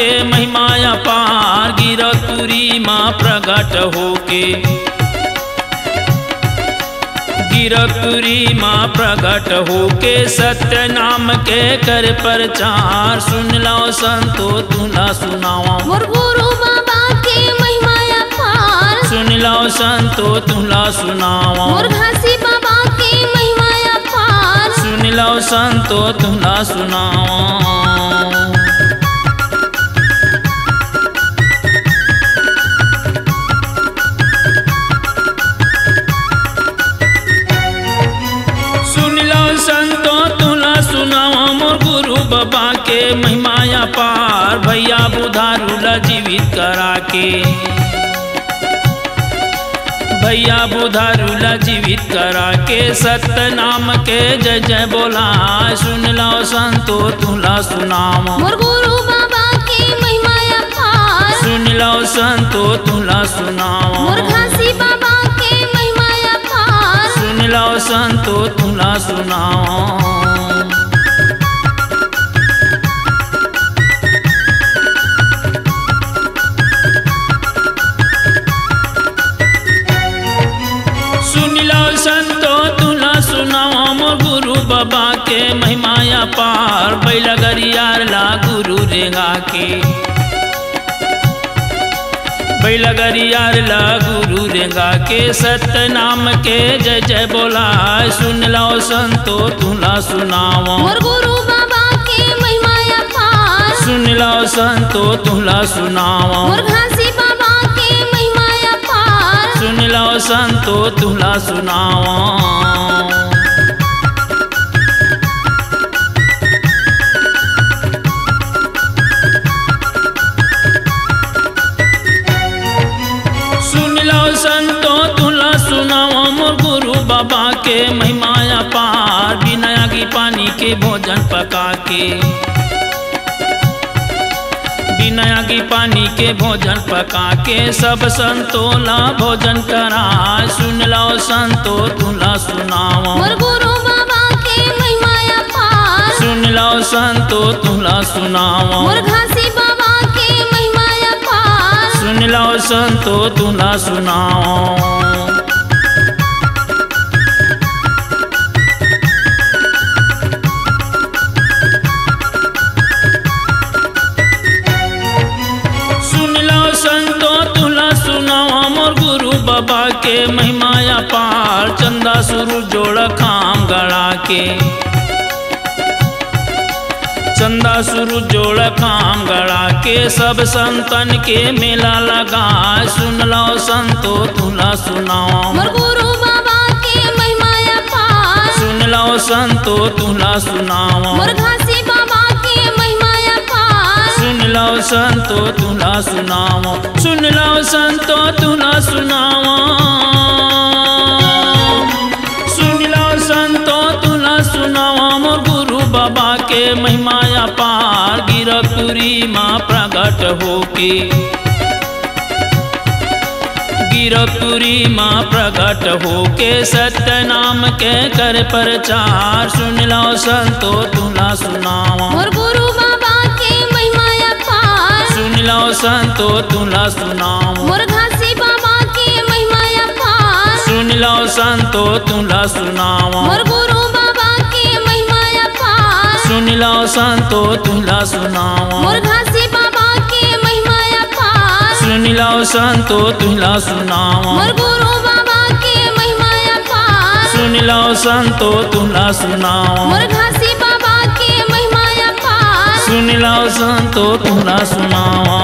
के महिमा अपार गिरतुरी माँ प्रगट होके गिरतुरी माँ प्रगट होके सत्य नाम के कर प्रचार सुन लो संतो तुला सुनावा मोर गुरु बाबा के महिमा अपार सुन लो संतो तुला सुनावा मोर घासी बाबा के महिमा अपार सुन लो संतो तुला सुनावा बाबा के महिमा अपार भैया बुधारूला जीवित करा के भैया बुधारूला जीवित करा के सत्य नाम के जय जय बोला सुन लो संतो तुला सुनावा मोर गुरु बाबा के महिमा अपार सुन लो संतो तुला सुनावा मोर घासी बाबा के महिमा अपार सुन लो संतो तुला सुनावा बाबा के महिमा अपार बैलगरियार ला गुरु रेगा के बैलगरियार ला गुरु रेगा के सत्य नाम के जय जय बोला सुन लो संतो तुला सुनावा मोर गुरु बाबा के महिमा अपार सुन लो संतो तुला सुनावा मोर घासी बाबा के महिमा अपार सुन लो संतो तुला सुनावा संतो तुला सुनावा मोर गुरु बाबा के महिमा अपार बिना आगी पानी के भोजन पका के बिना आगी पानी के भोजन पका के सब संतोला भोजन करा सुन लो संतो तुला सुनावा मोर गुरु बाबा के महिमा अपार सुन लो संतो तुला सुनावा मोर घासी बाबा के महिमा अपार सुन लो संतो तुला सुनावा बाबा के महिमा अपार चंदा सुरु जोड़ खाम गड़ा के चंदा सुरु जोड़ खाम गड़ा के सब संतन के मेला लगा सुन लो संतो तुला सुनावा मोर गुरु बाबा के महिमा अपार सुन लो संतो तुला सुनावा मोर घासी बाबा के महिमा अपार सुन लो संतो तुला सुनावा सुन लो संतो तुला सुनावा सुन लो संतो तुला सुनावा मोर गुरु बाबा के महिमा अपार गिरतुरी माँ प्रगट होके गिरतुरी माँ प्रगट होके सत्य नाम के कर प्रचार सुन लो संतो तुला सुनावा मोर गुरु बाबा के महिमा अपार सुन लो संतो तुला सुनावा मोर घासी बाबा के महिमा अपार सुन लो संतो तुला सुनावा मोर गुरु बाबा के महिमा अपार सुन लो संतो तुला सुनावा मोर घासी बाबा के महिमा अपार सुन लो संतो तुला सुनावा मोर गुरु बाबा के महिमा अपार सुन लो संतो तुला सुनावा मोर घासी बाबा के महिमा अपार सुन लो संतो तुला सुनावा।